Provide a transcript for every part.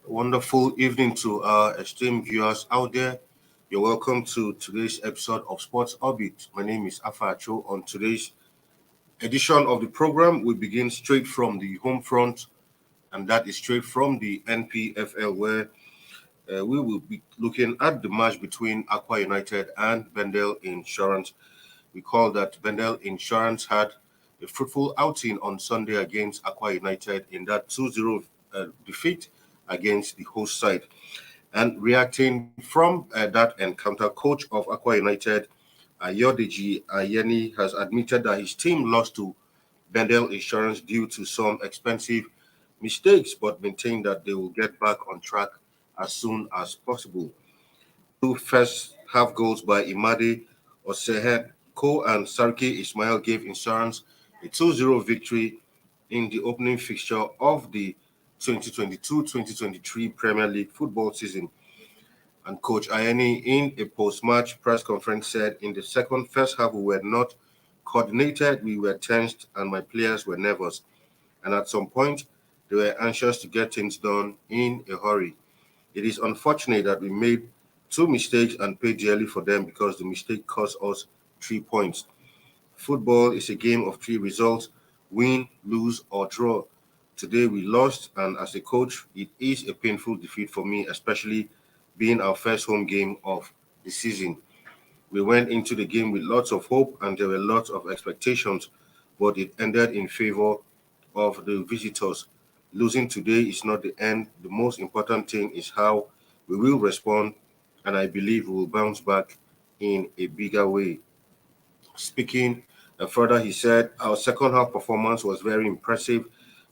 Wonderful evening to our esteemed viewers out there. You're welcome to today's episode of Sports Orbit. My name is Afa Acho. On today's edition of the program, we begin straight from the home front, and that is straight from the NPFL, where we will be looking at the match between Akwa United and Bendel Insurance. We call that Bendel Insurance had a fruitful outing on Sunday against Akwa United in that 2-0 defeat against the host side. And reacting from that encounter, coach of Akwa United, Ayeni, has admitted that his team lost to Bendel Insurance due to some expensive mistakes, but maintained that they will get back on track as soon as possible. Two first half goals by Imade Osehe Ko and Sarki Ismail gave Insurance a 2-0 victory in the opening fixture of the 2022-2023 Premier League football season. And Coach Ayeni, in a post-match press conference, said, "In the first half, we were not coordinated, we were tensed, and my players were nervous. And at some point, they were anxious to get things done in a hurry. It is unfortunate that we made two mistakes and paid dearly for them because the mistake cost us 3 points. Football is a game of three results: win, lose, or draw. Today we lost, and as a coach, it is a painful defeat for me, especially being our first home game of the season. We went into the game with lots of hope and there were lots of expectations, but it ended in favor of the visitors. Losing today is not the end. The most important thing is how we will respond, and I believe we will bounce back in a bigger way." Speaking further, he said, "Our second half performance was very impressive.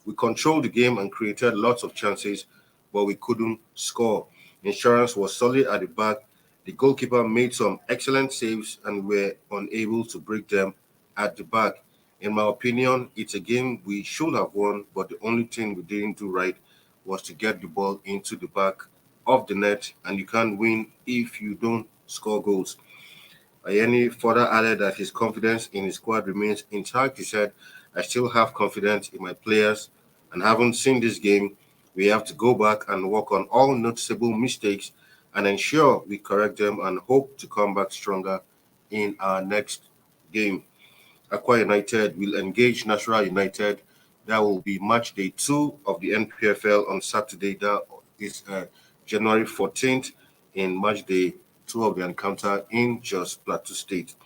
We controlled the game and created lots of chances, but we couldn't score. Insurance was solid at the back. The goalkeeper made some excellent saves and we were unable to break them at the back. In my opinion, it's a game we should have won, but the only thing we didn't do right was to get the ball into the back of the net, and you can't win if you don't score goals." Ayeni further added that his confidence in his squad remains intact. He said, "I still have confidence in my players and haven't seen this game. We have to go back and work on all noticeable mistakes and ensure we correct them and hope to come back stronger in our next game." Akwa United will engage National United. That will be match day 2 of the NPFL on Saturday. That is January 14th in match day 2 of the encounter in Jos Plateau State.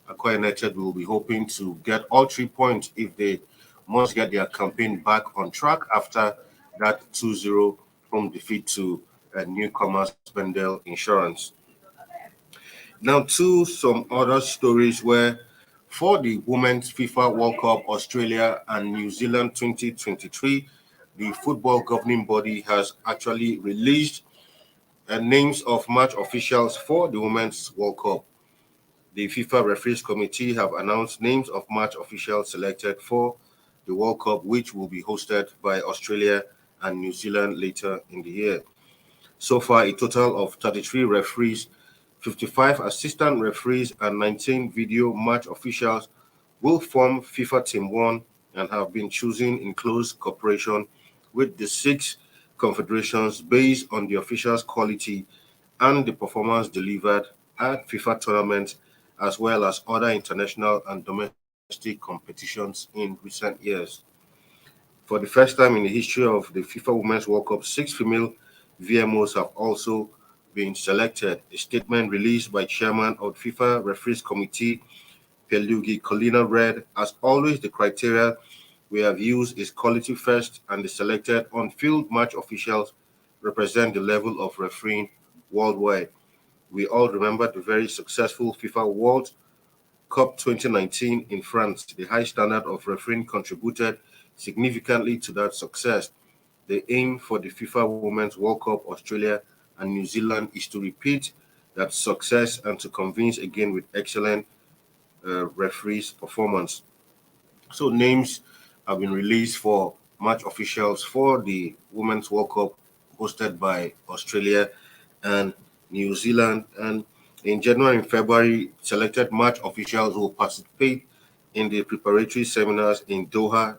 Akwa United will be hoping to get all 3 points if they must get their campaign back on track after that 2-0 home defeat to newcomers Bendel Insurance. Now to some other stories where for the Women's FIFA World Cup Australia and New Zealand 2023, the football governing body has actually released names of match officials for the Women's World Cup. The FIFA Referees Committee have announced names of match officials selected for the World Cup, which will be hosted by Australia and New Zealand later in the year. So far, a total of 33 referees, 55 assistant referees, and 19 video match officials will form FIFA Team 1 and have been chosen in close cooperation with the 6 confederations based on the officials' quality and the performance delivered at FIFA tournaments, as well as other international and domestic competitions in recent years. For the first time in the history of the FIFA Women's World Cup, 6 female VMOs have also been selected. A statement released by Chairman of the FIFA Referees Committee, Pelugi Colina, read, "As always, the criteria we have used is quality first, and the selected on-field match officials represent the level of refereeing worldwide. We all remember the very successful FIFA World Cup 2019 in France. The high standard of refereeing contributed significantly to that success. The aim for the FIFA Women's World Cup Australia and New Zealand is to repeat that success and to convince again with excellent referees' performance." So names have been released for match officials for the Women's World Cup hosted by Australia and New Zealand. And in January and February, selected match officials will participate in the preparatory seminars in Doha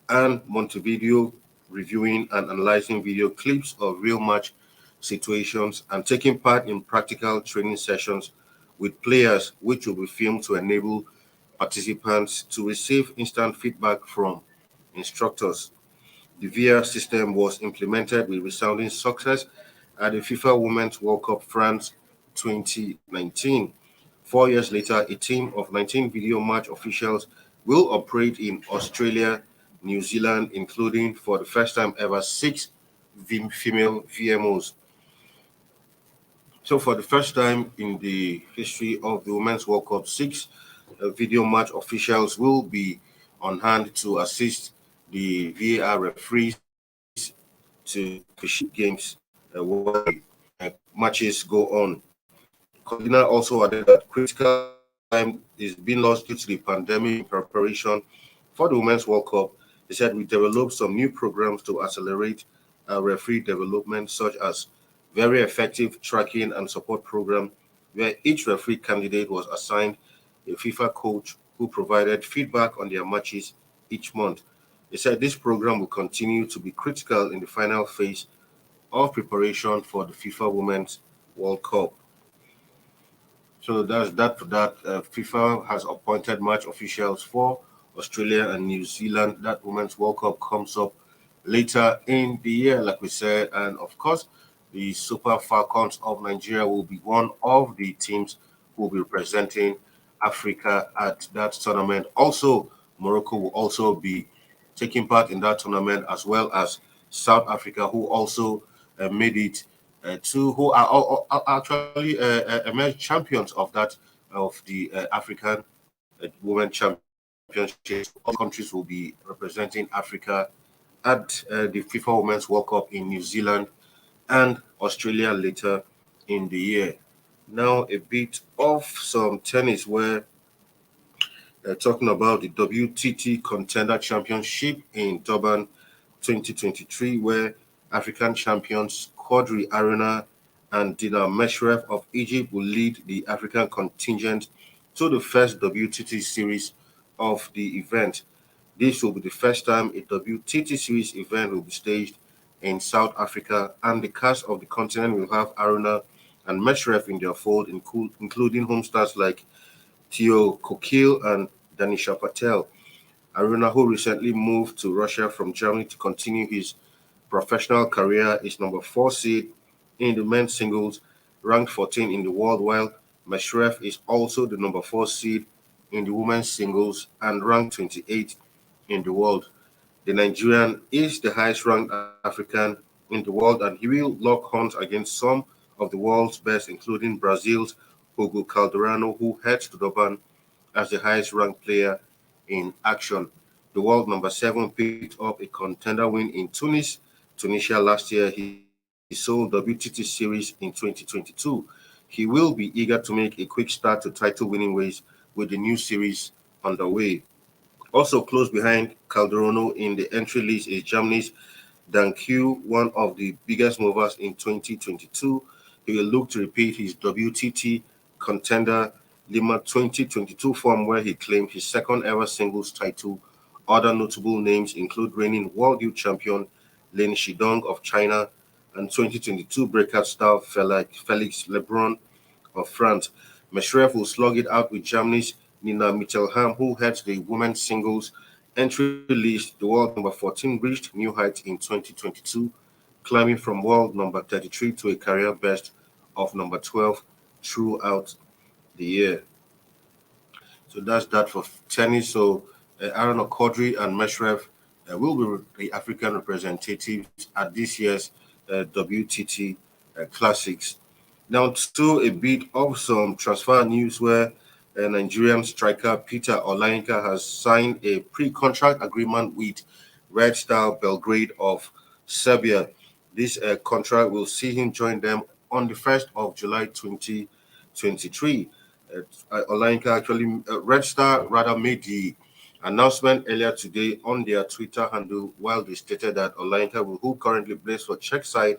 and Montevideo, reviewing and analyzing video clips of real match situations, and taking part in practical training sessions with players, which will be filmed to enable participants to receive instant feedback from instructors. The VR system was implemented with resounding success at the FIFA Women's World Cup France 2019. 4 years later, a team of 19 video match officials will operate in Australia, New Zealand, including for the first time ever six female VMOs. So, for the first time in the history of the Women's World Cup, six video match officials will be on hand to assist the VAR referees to officiate games while matches go on. Codina also added that critical time is being lost due to the pandemic in preparation for the Women's World Cup. He said we developed some new programs to accelerate referee development, such as very effective tracking and support program, where each referee candidate was assigned a FIFA coach who provided feedback on their matches each month. He said this program will continue to be critical in the final phase of preparation for the FIFA Women's World Cup. So that's that for that. FIFA has appointed match officials for Australia and New Zealand. That Women's World Cup comes up later in the year, like we said. And of course, the Super Falcons of Nigeria will be one of the teams who will be representing Africa at that tournament. Also, Morocco will also be taking part in that tournament, as well as South Africa, who also made it to who are actually emerged champions of that of the African Women Championships. All countries will be representing Africa at the FIFA Women's World Cup in New Zealand and Australia later in the year. Now, a bit of some tennis where talking about the WTT Contender Championship in Durban 2023, where African champions Quadri Arena and Dina Meshrev of Egypt will lead the African contingent to the first WTT series of the event. This will be the first time a WTT series event will be staged in South Africa, and the cast of the continent will have Aruna and Meshrev in their fold, including home stars like Theo Kokil and Danisha Patel. Aruna, who recently moved to Russia from Germany to continue his professional career, is number 4 seed in the men's singles, ranked 14 in the world, while Meshrev is also the number 4 seed in the women's singles and ranked 28 in the world. The Nigerian is the highest ranked African in the world, and he will lock horns against some of the world's best, including Brazil's Hugo Calderano, who heads to Durban as the highest ranked player in action. The world number 7 picked up a contender win in Tunisia last year. He sold WTT series in 2022. He will be eager to make a quick start to title winning ways with the new series underway. Also close behind Calderano in the entry list is Germany's Dan Q, one of the biggest movers in 2022. He will look to repeat his WTT Contender Lima 2022 form, where he claimed his second ever singles title. Other notable names include reigning world youth champion Lin Shidong of China and 2022 breakout star Felix Lebrun of France. Meshrev will slug it out with Germany's Nina Mittelham, who heads the women's singles entry list. The world number 14 reached new heights in 2022, climbing from world number 33 to a career best of number 12 throughout the year. So that's that for tennis. So Aaron Okodri and Meshrev will be the African representatives at this year's WTT Classics. Now to a bit of some transfer news where Nigerian striker Peter Olayinka has signed a pre-contract agreement with Red Star Belgrade of Serbia. This contract will see him join them on the 1st of July 2023. Olayinka actually, Red Star rather made the announcement earlier today on their Twitter handle, while they stated that Olayinka, who currently plays for Czech side,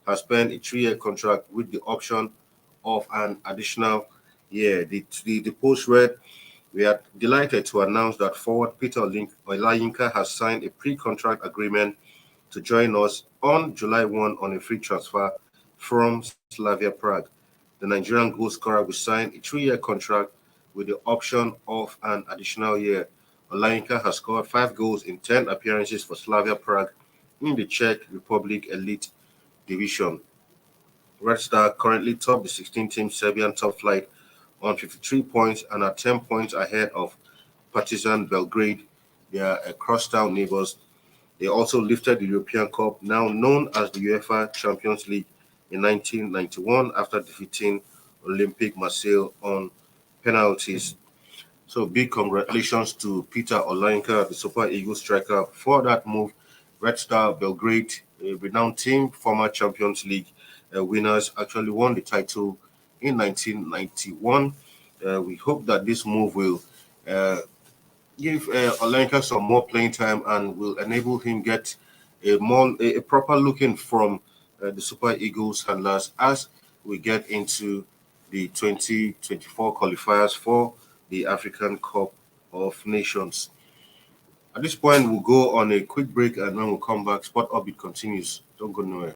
has signed a 3-year contract with the option of an additional year. The post read, "We are delighted to announce that forward Peter Olayinka has signed a pre-contract agreement to join us on July 1 on a free transfer from Slavia Prague. The Nigerian goal scorer will sign a 3-year contract with the option of an additional year. Olayinka has scored 5 goals in 10 appearances for Slavia Prague in the Czech Republic Elite Division. Red Star currently top the 16-team Serbian top flight on 53 points and are 10 points ahead of Partizan Belgrade, their crosstown neighbors. They also lifted the European Cup, now known as the UEFA Champions League, in 1991 after defeating Olympique Marseille on penalties. So big congratulations to Peter Olayinka, the Super Eagles striker, for that move. Red Star Belgrade, a renowned team, former Champions League winners, actually won the title in 1991. We hope that this move will give Olayinka some more playing time and will enable him get a proper looking from the Super Eagles handlers as we get into the 2024 qualifiers for the African Cup of Nations. At this point, we'll go on a quick break and when we come back, Sport Orbit continues. Don't go nowhere.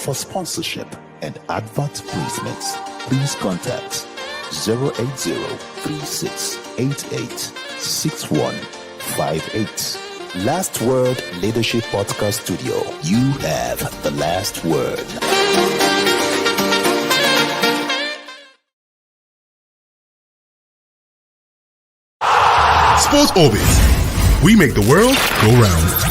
For sponsorship and advert placements, please contact 080-3688-6158. Last Word Leadership Podcast Studio. You have the last word. Sports Orbit. We make the world go round.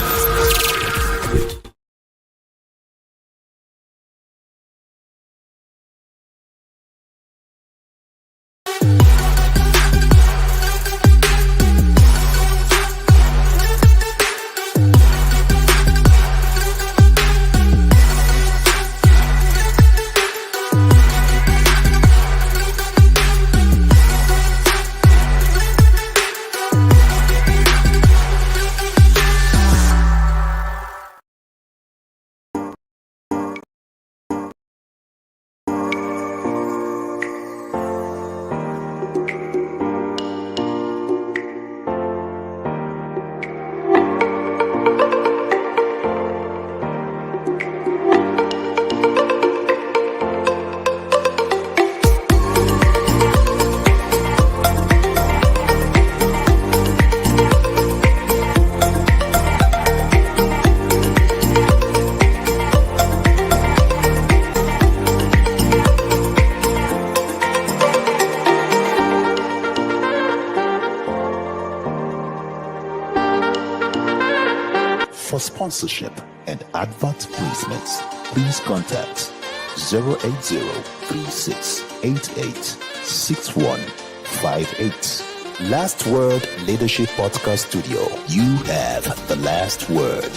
For sponsorship and advert placements, please contact 080-3688-6158. Last Word Leadership Podcast Studio. You have the last word.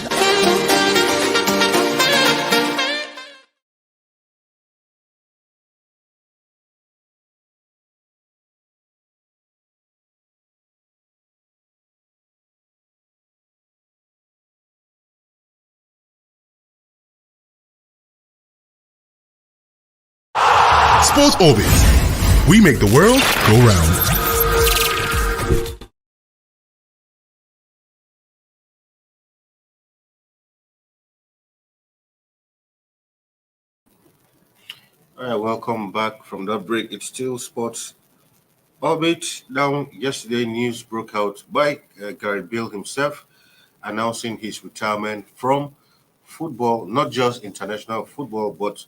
Sports Orbit. We make the world go round. All right, welcome back from that break. It's still Sports Orbit. Now, yesterday, news broke out by Gary Bill himself announcing his retirement from football, not just international football, but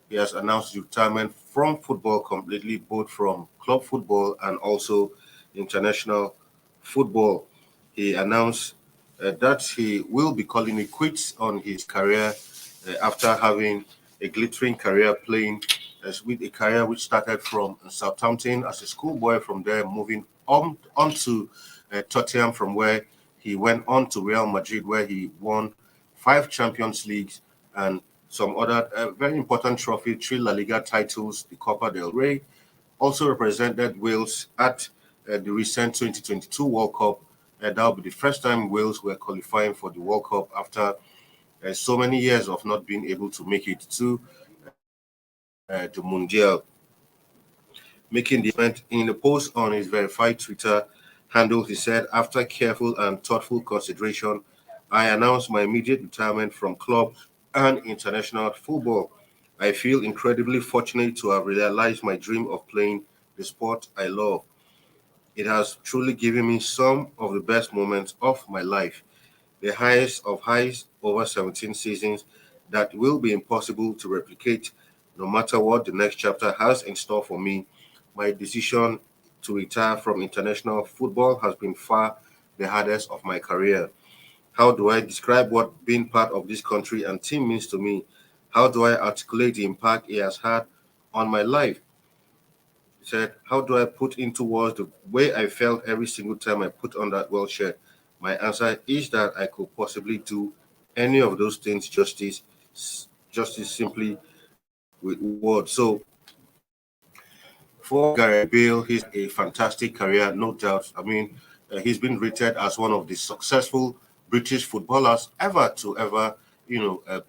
he has announced retirement from football completely, both from club football and also international football. He announced that he will be calling it quits on his career after having a glittering career playing with a career which started from Southampton as a schoolboy. From there, moving on to Tottenham, from where he went on to Real Madrid, where he won 5 Champions Leagues and some other very important trophies, 3 La Liga titles, the Copa del Rey. Also represented Wales at the recent 2022 World Cup. That will be the first time Wales were qualifying for the World Cup after so many years of not being able to make it to the Mundial. Making the event in a post on his verified Twitter handle, he said, "After careful and thoughtful consideration, I announced my immediate retirement from club and international football. I feel incredibly fortunate to have realized my dream of playing the sport I love. It has truly given me some of the best moments of my life, the highest of highs over 17 seasons that will be impossible to replicate no matter what the next chapter has in store for me. My decision to retire from international football has been far the hardest of my career. How do I describe what being part of this country and team means to me? How do I articulate the impact it has had on my life?" He said, "How do I put into words the way I felt every single time I put on that well shirt? My answer is that I could possibly do any of those things justice simply with words." So for Gareth Bale, he's a fantastic career, no doubt. I mean, he's been rated as one of the successful British footballers ever,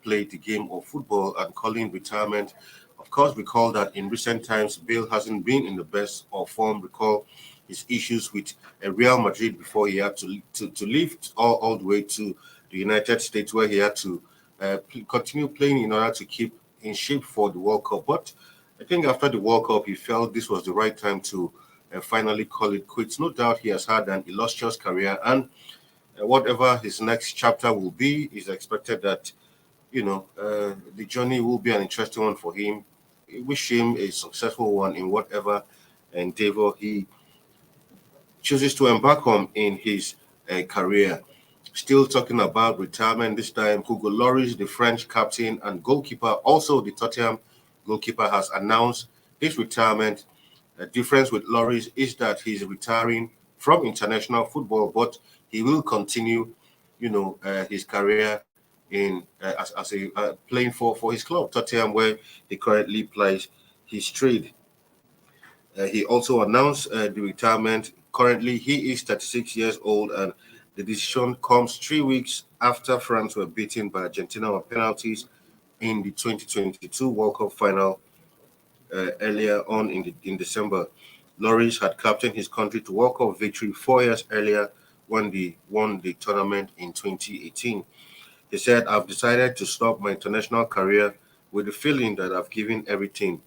play the game of football, and calling retirement. Of course, recall that in recent times, Bale hasn't been in the best of form. Recall his issues with Real Madrid before he had to leave all the way to the United States, where he had to continue playing in order to keep in shape for the World Cup. But I think after the World Cup, he felt this was the right time to finally call it quits. No doubt he has had an illustrious career, and whatever his next chapter will be, is expected that, the journey will be an interesting one for him. I wish him a successful one in whatever endeavor he chooses to embark on in his career. Still talking about retirement this time, Hugo Lloris, the French captain and goalkeeper, also the Tottenham goalkeeper, has announced his retirement. The difference with Lloris is that he's retiring from international football, but he will continue, his career in as a playing for his club Tottenham, where he currently plays his trade. He also announced the retirement. Currently, he is 36 years old, and the decision comes 3 weeks after France were beaten by Argentina on penalties in the 2022 World Cup final earlier on in December. Lloris had captained his country to World Cup victory 4 years earlier when they won the tournament in 2018. He said, "I've decided to stop my international career with the feeling that I've given everything."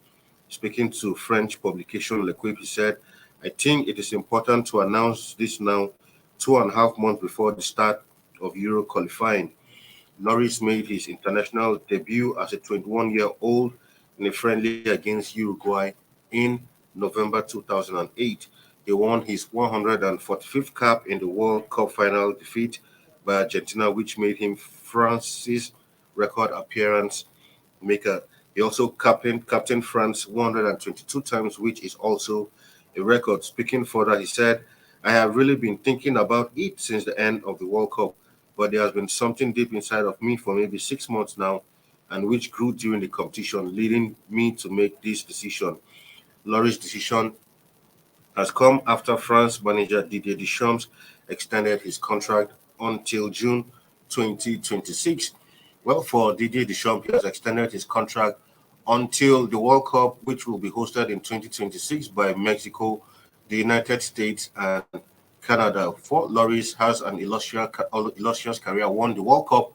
Speaking to French publication L'Equipe, he said, "I think it is important to announce this now, 2.5 months before the start of Euro qualifying." Lloris made his international debut as a 21-year-old in a friendly against Uruguay in November 2008. He won his 145th cap in the World Cup final defeat by Argentina, which made him France's record appearance maker. He also captained France 122 times, which is also a record. Speaking further, he said, "I have really been thinking about it since the end of the World Cup, but there has been something deep inside of me for maybe 6 months now, and which grew during the competition, leading me to make this decision." Lloris' decision has come after France manager Didier Deschamps extended his contract until June 2026. Well, for Didier Deschamps, he has extended his contract until the World Cup, which will be hosted in 2026 by Mexico, the United States, and Canada. For Lloris has an illustrious career, won the World Cup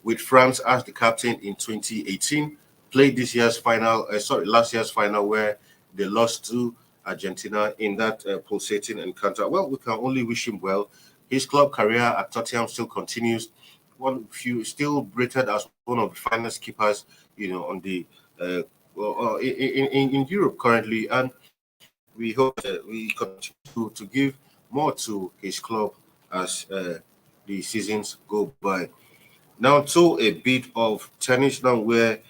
with France as the captain in 2018, played last year's final, where they lost to Argentina in that pulsating encounter. Well, we can only wish him well. His club career at Tottenham still continues. Still rated as one of the finest keepers, on the in Europe currently, and we hope that we continue to give more to his club as the seasons go by. Now to a bit of tennis now, where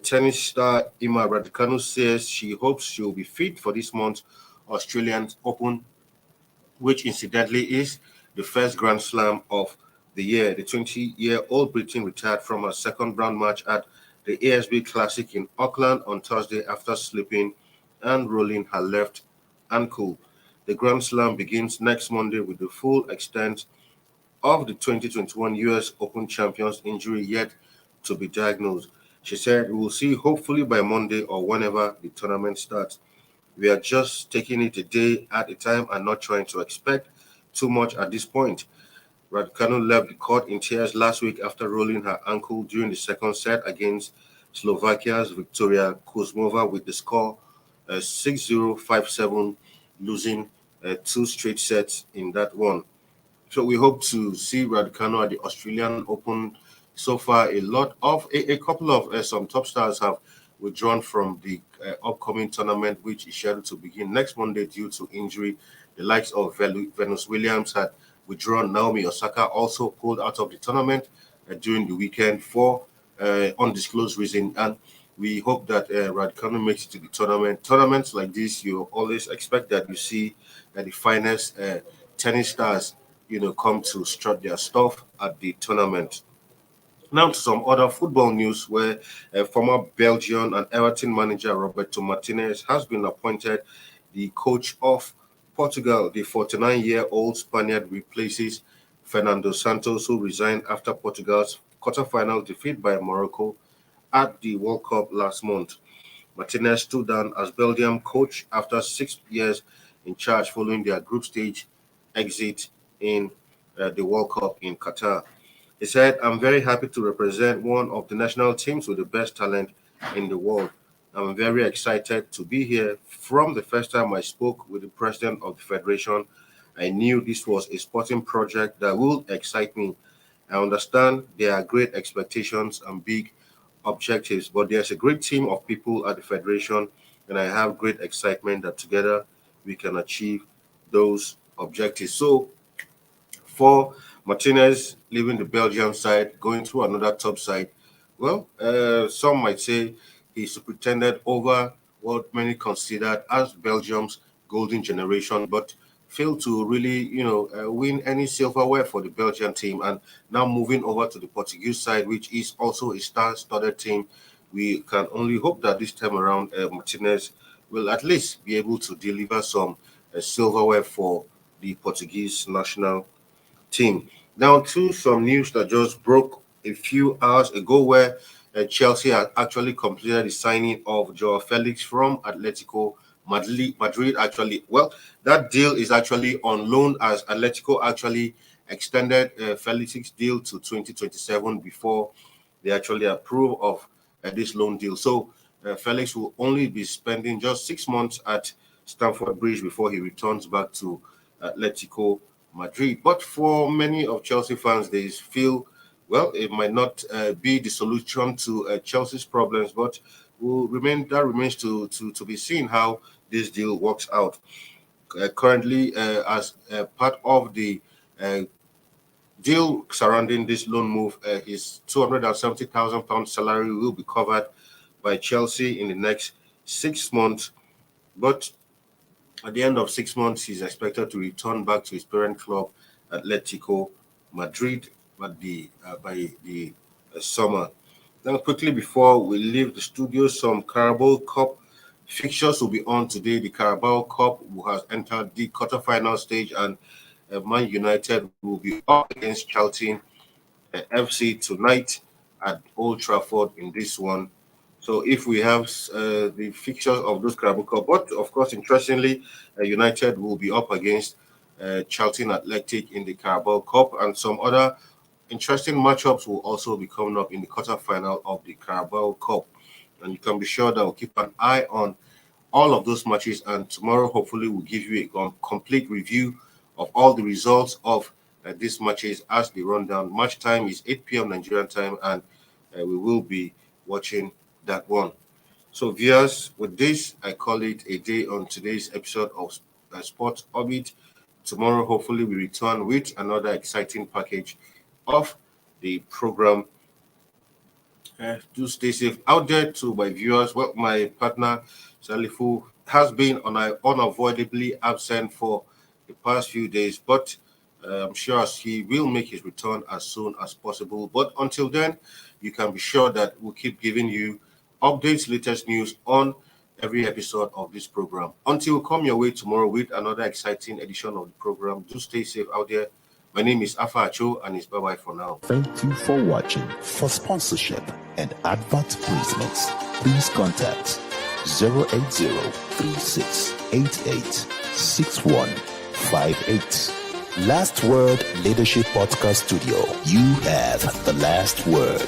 Tennis star Ima Raducanu says she hopes she'll be fit for this month's Australian Open, which incidentally is the first Grand Slam of the year. The 20-year-old Briton retired from her second round match at the ASB Classic in Auckland on Thursday after slipping and rolling her left ankle. The Grand Slam begins next Monday with the full extent of the 2021 US Open champions injury yet to be diagnosed. She said, "We will see hopefully by Monday or whenever the tournament starts. We are just taking it a day at a time and not trying to expect too much at this point." Raducanu left the court in tears last week after rolling her ankle during the second set against Slovakia's Victoria Kuzmova with the score 6-0, 5-7, losing two straight sets in that one. So we hope to see Raducanu at the Australian Open. So far, a couple of some top stars have withdrawn from the upcoming tournament, which is scheduled to begin next Monday due to injury. The likes of Venus Williams had withdrawn. Naomi Osaka also pulled out of the tournament during the weekend for undisclosed reason. And we hope that Raducanu makes it to the tournament. Tournaments like this, you always expect that you see the finest tennis stars come to strut their stuff at the tournament. Now to some other football news where former Belgian and Everton manager Roberto Martinez has been appointed the coach of Portugal. The 49-year-old Spaniard replaces Fernando Santos, who resigned after Portugal's quarter-final defeat by Morocco at the World Cup last month. Martinez stood down as Belgium coach after 6 years in charge following their group stage exit in the World Cup in Qatar. He said, "I'm very happy to represent one of the national teams with the best talent in the world. I'm very excited to be here. From the first time I spoke with the president of the federation, I knew this was a sporting project that will excite me. I understand there are great expectations and big objectives, but there's a great team of people at the federation, and I have great excitement that together we can achieve those objectives." So for Martinez leaving the Belgian side, going through another top side, well, some might say he superintended over what many considered as Belgium's golden generation, but failed to really, win any silverware for the Belgian team. And now moving over to the Portuguese side, which is also a star-studded team, we can only hope that this time around, Martinez will at least be able to deliver some silverware for the Portuguese national team. Now, to some news that just broke a few hours ago, where Chelsea had actually completed the signing of Joao Felix from Atletico Madrid. Actually, well, that deal is actually on loan as Atletico actually extended Felix's deal to 2027 before they actually approve of this loan deal. So Felix will only be spending just 6 months at Stamford Bridge before he returns back to Atletico Madrid. But for many of Chelsea fans, they feel, well, it might not be the solution to Chelsea's problems, but remains to be seen how this deal works out. Currently, as part of the uh, deal surrounding this loan move, his £270,000 salary will be covered by Chelsea in the next 6 months. But at the end of 6 months, he's expected to return back to his parent club, Atletico Madrid, by the summer. Now, quickly before we leave the studio, some Carabao Cup fixtures will be on today. The Carabao Cup has entered the quarterfinal stage, and Man United will be up against Charlton FC tonight at Old Trafford in this one. So if we have the fixtures of those Carabao Cup, but of course, interestingly, United will be up against Charlton Athletic in the Carabao Cup, and some other interesting matchups will also be coming up in the quarterfinal of the Carabao Cup. And you can be sure that we'll keep an eye on all of those matches. And tomorrow, hopefully, we'll give you a complete review of all the results of these matches as they run down. Match time is 8 p.m. Nigerian time, and we will be watching that one. So, viewers, with this, I call it a day on today's episode of Sports Orbit. Tomorrow, hopefully, we return with another exciting package of the program. Do stay safe out there to my viewers. Well, my partner Salifu has been unavoidably absent for the past few days, but I'm sure he will make his return as soon as possible. But until then, you can be sure that we'll keep giving you updates, latest news on every episode of this program. Until we come your way tomorrow with another exciting edition of the program, do stay safe out there. My name is Akwa Utd, and it's bye-bye for now. Thank you for watching. For sponsorship and advert placements, please contact 080-3688-6158. Last Word Leadership Podcast Studio. You have the last word.